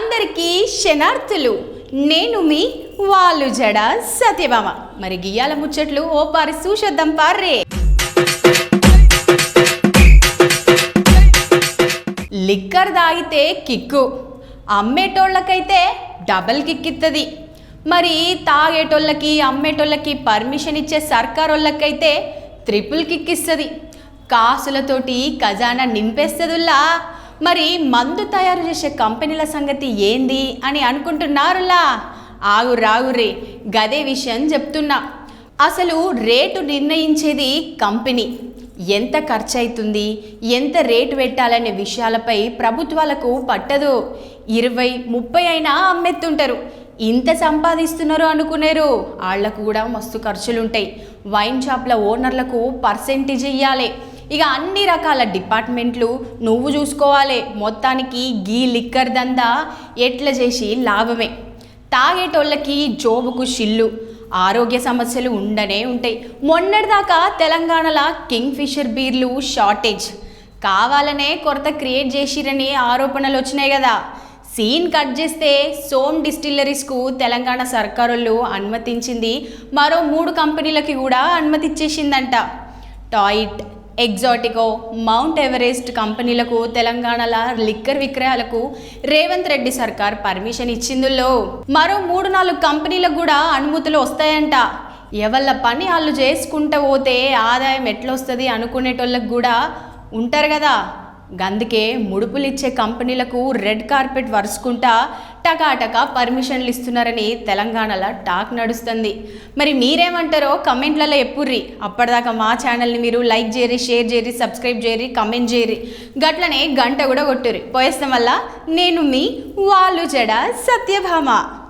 అందరికీ శనార్థులు. నేను మీ వాళ్ళు జడ సత్యభామ. మరి గియ్యాల ముచ్చట్లు ఓ పారి చూసేద్దాం పార్రే. లిక్కర్ తాగితే కిక్కు, అమ్మేటోళ్ళకైతే డబల్ కిక్కిత్తది. మరి తాగేటోళ్ళకి అమ్మేటోళ్ళకి పర్మిషన్ ఇచ్చే సర్కారోళ్ళకైతే ట్రిపుల్ కిక్ ఇస్తుంది. కాసులతోటి ఖజానా నింపేస్తుందిలా. మరి మందు తయారు చేసే కంపెనీల సంగతి ఏంది అని అనుకుంటున్నారులా? ఆగుర్రే, గదే విషయం చెప్తున్నా. అసలు రేటు నిర్ణయించేది కంపెనీ. ఎంత ఖర్చు అవుతుంది, ఎంత రేటు పెట్టాలనే విషయాలపై ప్రభుత్వాలకు పట్టదు. 20-30 అయినా అమ్మెత్తుంటారు. ఇంత సంపాదిస్తున్నారు అనుకునేరు. వాళ్లకు కూడా మస్తు ఖర్చులుంటాయి. వైన్ షాప్ల ఓనర్లకు పర్సెంటేజ్ ఇవ్వాలి. ఇక అన్ని రకాల డిపార్ట్మెంట్లు నువ్వు చూసుకోవాలి. మొత్తానికి గీ లిక్కర్ దందా ఎట్లా చేసి లాభమే. తాగేటోళ్ళకి జోబుకు షిల్లు, ఆరోగ్య సమస్యలు ఉండనే ఉంటాయి. మొన్నటిదాకా తెలంగాణలో కింగ్ ఫిషర్ బీర్లు షార్టేజ్ కావాలనే కొరత క్రియేట్ చేసిరని ఆరోపణలు వచ్చినాయి కదా. సీన్ కట్ చేస్తే సోమ్ డిస్టిల్లరీస్కు తెలంగాణ సర్కారోళ్ళు అనుమతించింది. మరో 3 కంపెనీలకి కూడా అనుమతి ఇచ్చేసిందంట. టాయిట్, ఎగ్జాటికో, మౌంట్ ఎవరెస్ట్ కంపెనీలకు తెలంగాణలో లిక్కర్ విక్రయాలకు రేవంత్ రెడ్డి సర్కార్ పర్మిషన్ ఇచ్చిందులో మరో 3-4 కంపెనీలకు కూడా అనుమతులు వస్తాయంట. ఎవళ్ళ పని వాళ్ళు చేసుకుంటూ పోతే ఆదాయం ఎట్లొస్తుంది అనుకునేటోళ్ళకి కూడా ఉంటారు కదా. గందుకే ముడుపులు ఇచ్చే కంపెనీలకు రెడ్ కార్పెట్ వరుసుకుంటా టకాటకా పర్మిషన్లు ఇస్తున్నారని తెలంగాణలో టాక్ నడుస్తుంది. మరి మీరేమంటారో కమెంట్లలో ఎప్పుర్రి. అప్పటిదాకా మా ఛానల్ని మీరు లైక్ చేయరి, షేర్ చేయరి, సబ్స్క్రైబ్ చేయరి, కమెంట్ చేయరి, గట్లనే గంట కూడా కొట్టుర్రి. పోయేస్తాం వల్ల నేను మీ వాళ్ళు జడ సత్యభామ.